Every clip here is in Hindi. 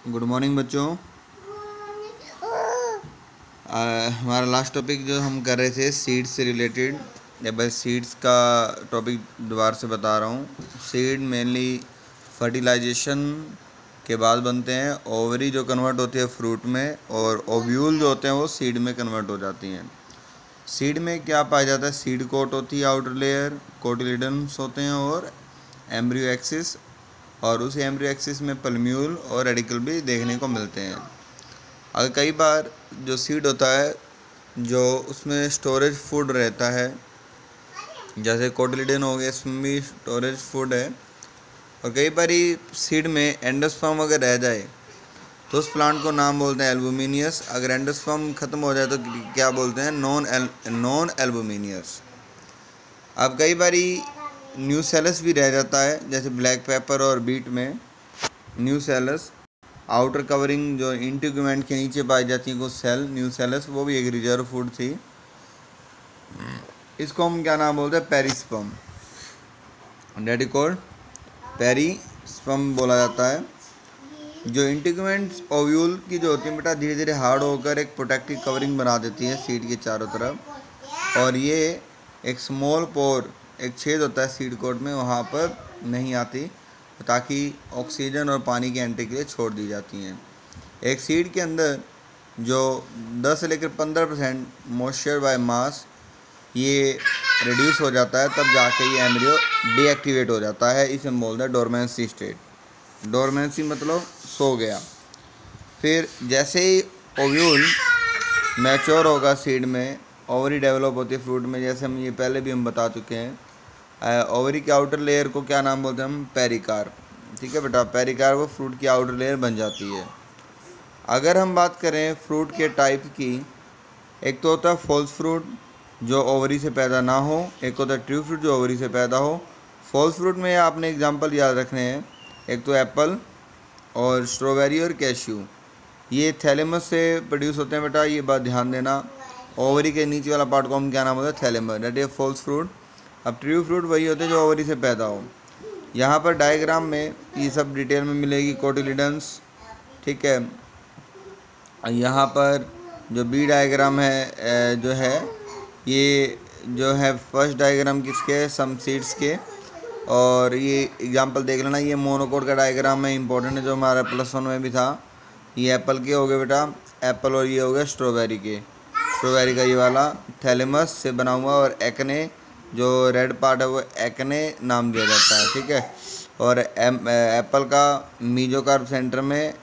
गुड मॉर्निंग बच्चों। हमारा लास्ट टॉपिक जो हम कर रहे थे सीड्स से रिलेटेड, या बस सीड्स का टॉपिक दोबारा से बता रहा हूँ। सीड मेनली फर्टिलाइजेशन के बाद बनते हैं। ओवरी जो कन्वर्ट होती है फ्रूट में, और ओव्यूल जो होते हैं वो सीड में कन्वर्ट हो जाती हैं। सीड में क्या पाया जाता है? सीड कोट होती है, आउटर लेयर, कोटिलिडन्स होते हैं और एम्ब्रियो एक्सिस, और उस एम्ब्रियो एक्सिस में पल्म्यूल और रेडिकल भी देखने को मिलते हैं। अगर कई बार जो सीड होता है जो उसमें स्टोरेज फूड रहता है, जैसे कोटिलिडन हो गया, इसमें भी स्टोरेज फूड है। और कई बार सीड में एंडोस्पर्म अगर रह जाए तो उस प्लांट को नाम बोलते हैं एल्बुमिनियस। अगर एंडोस्पर्म ख़त्म हो जाए तो क्या बोलते हैं? Non albuminous. अब कई बारी न्यूसेलस भी रह जाता है, जैसे ब्लैक पेपर और बीट में न्यूसेलस, आउटर कवरिंग जो इंटीग्यूमेंट के नीचे पाई जाती है कुछ सेल, न्यूसेलस, वो भी एक रिजर्व फूड थी। इसको हम क्या नाम बोलते हैं? Perisperm. That is called perisperm बोला जाता है। जो इंटीग्यूमेंट्स ओव्यूल की जो होती है बेटा, धीरे धीरे हार्ड होकर एक प्रोटेक्टिव कवरिंग बना देती है सीड के चारों तरफ, और ये एक स्मॉल पोर, एक छेद होता है सीड कोट में, वहाँ पर नहीं आती, ताकि ऑक्सीजन और पानी की एंट्री के लिए छोड़ दी जाती हैं। एक सीड के अंदर जो 10 से लेकर 15% मॉइस्चर बाय मास ये रिड्यूस हो जाता है, तब जाके ये एम्ब्रियो डीएक्टिवेट हो जाता है। इसे हम बोलते हैं डोरमेंसी स्टेट। डोरमेंसी मतलब सो गया। फिर जैसे ही ओव्यूल मैच्योर होगा सीड में, ओवरी डेवलप होती है फ्रूट में, जैसे हम ये पहले भी हम बता चुके हैं। ओवरी के आउटर लेयर को क्या नाम बोलते हैं? हम पेरिकार्प। ठीक है बेटा, पेरिकार्प वो फ्रूट की आउटर लेयर बन जाती है। अगर हम बात करें फ्रूट के टाइप की, एक तो होता है फॉल्स फ्रूट जो ओवरी से पैदा ना हो, एक होता है ट्रू फ्रूट जो ओवरी से पैदा हो। फॉल्स फ्रूट में आपने एग्जांपल याद रखने हैं, एक तो एप्पल और स्ट्रॉबेरी और कैश्यू, ये थैलेमस से प्रोड्यूस होते हैं बेटा, ये बात ध्यान देना। ओवरी के नीचे वाला पार्ट को हम क्या नाम होता है? Thalamus, that is false fruit. अब ट्रू फ्रूट वही होते हैं जो ओवरी से पैदा हो। यहाँ पर डायग्राम में ये सब डिटेल में मिलेगी, कोटिलिडन्स, ठीक है। यहाँ पर जो बी डायग्राम है जो है, ये जो है फर्स्ट डायग्राम किसके? सम सीड्स के। और ये एग्जांपल देख लेना, ये मोनोकोट का डायग्राम है, इंपॉर्टेंट है, जो हमारा +1 में भी था। ये एप्पल के हो गए बेटा, एप्पल, और ये हो गया स्ट्रॉबेरी के। स्ट्रॉबेरी का ये वाला थैलेमस से बना हुआ, और एक्ने जो रेड पार्ट है वो एक्ने नाम दिया जाता है, ठीक है। और एप्पल का मीजोकार्प सेंटर में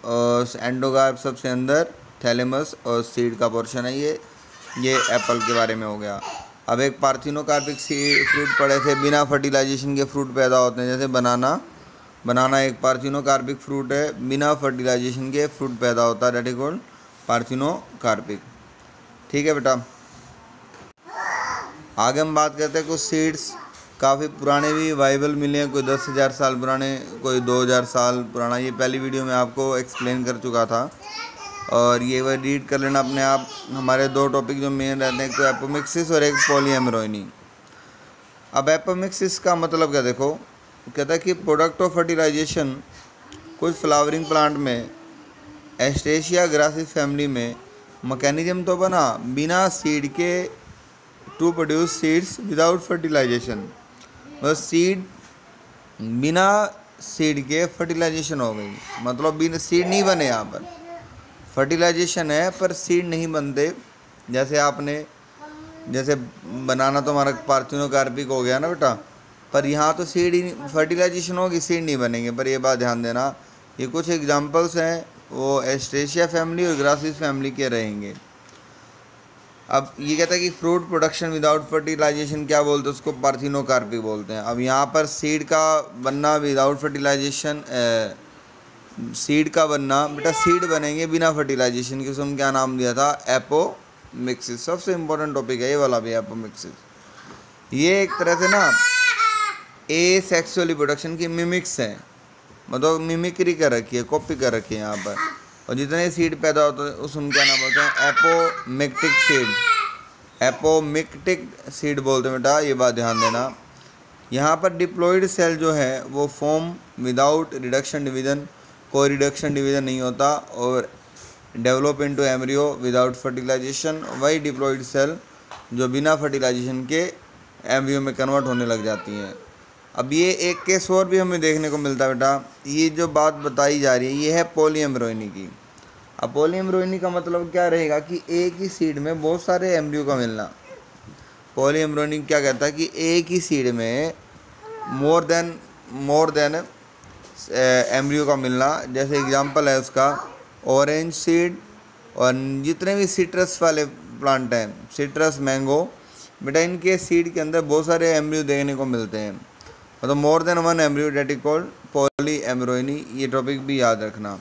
और एंडोकार्प सबसे अंदर, थैलेमस और सीड का पोर्शन है। ये एप्पल के बारे में हो गया। अब एक पार्थिनोकार्पिक फ्रूट पड़े थे, बिना फर्टिलाइजेशन के फ्रूट पैदा होते हैं, जैसे बनाना एक पार्थिनोकार्पिक फ्रूट है, बिना फर्टिलाइजेशन के फ्रूट पैदा होता है, डेट इज कॉल्ड पार्थिनोकार्पिक। ठीक है बेटा, आगे हम बात करते हैं कुछ सीड्स काफ़ी पुराने भी वाइबल मिले हैं, कोई 10,000 साल पुराने, कोई 2,000 साल पुराना। ये पहली वीडियो में आपको एक्सप्लेन कर चुका था, और ये वह रीड कर लेना अपने आप। हमारे दो टॉपिक जो मेन रहते हैं, एक तो एपोमिक्सिस और एक पॉलीएमरोइनी। अब एपोमिक्सिस का मतलब क्या? देखो, कहता है कि प्रोडक्ट ऑफ फर्टिलाइजेशन कुछ फ्लावरिंग प्लांट में एस्टेशिया ग्रासिस फैमिली में मैकेनिज्म तो बना बिना सीड के, to produce seeds without fertilisation. बस सीड बिना सीड के फर्टिलाइजेशन हो गई, मतलब बिना सीड नहीं बने। यहाँ पर फर्टिलाइजेशन है पर सीड नहीं बनते। जैसे बनाना तो हमारा पार्थिनोकार्पिक हो गया ना बेटा, पर यहाँ तो सीड ही, फर्टिलाइजेशन होगी, सीड नहीं बनेंगे। पर ये बात ध्यान देना, ये कुछ एग्जांपल्स हैं, वो एस्टेशिया फैमिली और ग्रासिस फैमिली के रहेंगे। अब ये कहता है कि फ्रूट प्रोडक्शन विदाउट फर्टिलाइजेशन क्या बोलते हैं? उसको पार्थिनोकार्पिक बोलते हैं। अब यहाँ पर सीड का बनना विदाउट फर्टिलाइजेशन, सीड का बनना बेटा, सीड बनेंगे बिना फर्टिलाइजेशन के, उसमें क्या नाम दिया था? एपोमिक्सिस। सबसे इम्पोर्टेंट टॉपिक है ये वाला भी, एपोमिक्सिस। ये एक तरह से ना एसेक्सुअल रिप्रोडक्शन की मिमिक्स है, मतलब मिमिक्री कर रखी है, कॉपी कर रखी है यहाँ पर। और जितने सीड पैदा होते हैं उसमें क्या नाम बोलते हैं? Apomictic seed. एपोमिक्टिक सीड बोलते हैं बेटा, ये बात ध्यान देना। यहाँ पर डिप्लॉइड सेल जो है वो फॉर्म विदाउट रिडक्शन डिवीजन, कोई रिडक्शन डिवीज़न नहीं होता और develop into embryo without fertilization. वही डिप्लॉइड सेल जो बिना फर्टिलाइजेशन के एम्ब्रियो में कन्वर्ट होने लग जाती हैं। अब ये एक केस और भी हमें देखने को मिलता है बेटा, ये जो बात बताई जा रही है ये है पॉलीएम्ब्रॉयनी की। अब पॉलीएम्ब्रॉयनी का मतलब क्या रहेगा कि एक ही सीड में बहुत सारे एम्ब्रियो का मिलना। पॉलीएम्ब्रॉयनी क्या कहता है कि एक ही सीड में मोर देन एम्ब्रियो का मिलना। जैसे एग्जांपल है उसका ऑरेंज सीड और जितने भी सिट्रस वाले प्लांट हैं, सिट्रस, मैंगो, बेटा इनके सीड के अंदर बहुत सारे एम्ब्रियो देखने को मिलते हैं, मतलब more than one embryo, that is called polyembryony. ये टॉपिक भी याद रखना,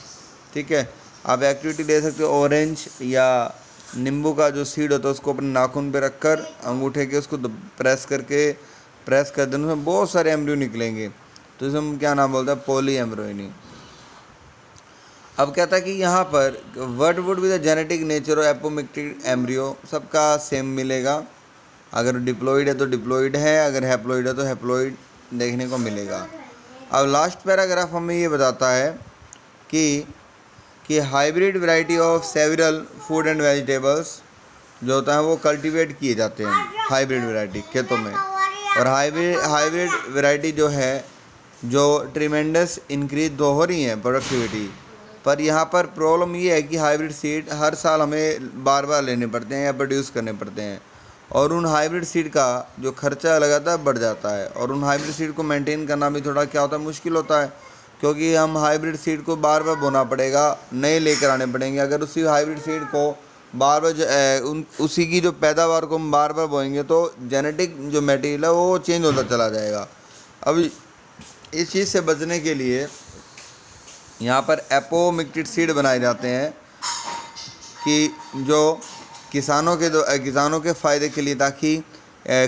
ठीक है। आप एक्टिविटी ले सकते हो, ऑरेंज या नींबू का जो सीड होता है उसको अपने नाखून पे रखकर अंगूठे के उसको प्रेस कर देने, उसमें बहुत सारे एम्ब्रियो निकलेंगे, तो इसे हम क्या नाम बोलते हैं, पॉलीएम्ब्रॉयनी। अब कहता है कि यहाँ पर what would be the genetic nature of apomictic embryo, सबका सेम मिलेगा। अगर डिप्लॉइड है तो डिप्लॉइड है, अगर हैप्लॉइड है तो हैप्लॉइड देखने को मिलेगा। अब लास्ट पैराग्राफ हमें ये बताता है कि hybrid variety of several food and vegetables जो होता है वो कल्टीवेट किए जाते हैं, हाइब्रिड वैरायटी खेतों में। और हाइब्रिड वैरायटी जो है जो ट्रिमेंडस इंक्रीज तो हो रही है प्रोडक्टिविटी, पर यहाँ पर प्रॉब्लम ये है कि हाइब्रिड सीड हर साल हमें बार बार लेने पड़ते हैं या प्रोड्यूस करने पड़ते हैं, और उन हाइब्रिड सीड का जो खर्चा लगातार बढ़ जाता है, और उन हाइब्रिड सीड को मेंटेन करना भी थोड़ा क्या होता है, मुश्किल होता है, क्योंकि हम हाइब्रिड सीड को बार बार बोना पड़ेगा, नए लेकर आने पड़ेंगे। अगर उसी हाइब्रिड सीड को बार बार उसी की जो पैदावार को हम बार बार बोएंगे तो जेनेटिक जो मटेरियल है वो चेंज होता चला जाएगा। अब इस चीज़ से बचने के लिए यहाँ पर एपोमिक्टिड सीड बनाए जाते हैं कि जो किसानों के फ़ायदे के लिए, ताकि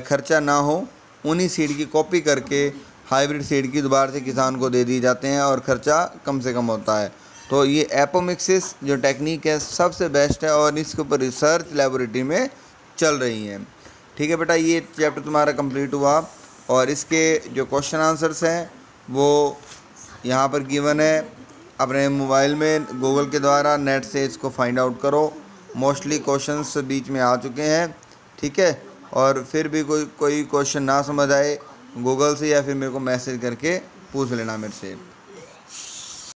खर्चा ना हो, उन्हीं सीड की कॉपी करके हाइब्रिड सीड की दोबारा से किसान को दे दिए जाते हैं और ख़र्चा कम से कम होता है। तो ये एपोमिक्सिस जो टेक्निक है सबसे बेस्ट है और इसके ऊपर रिसर्च लेबोरेटरी में चल रही हैं, ठीक है बेटा। ये चैप्टर तुम्हारा कंप्लीट हुआ और इसके जो क्वेश्चन आंसर्स हैं वो यहाँ पर गिवन है। अपने मोबाइल में गूगल के द्वारा नेट से इसको फाइंड आउट करो। मोस्टली क्वेश्चंस बीच में आ चुके हैं, ठीक है। और फिर भी कोई क्वेश्चन ना समझ आए गूगल से या फिर मेरे को मैसेज करके पूछ लेना मेरे से।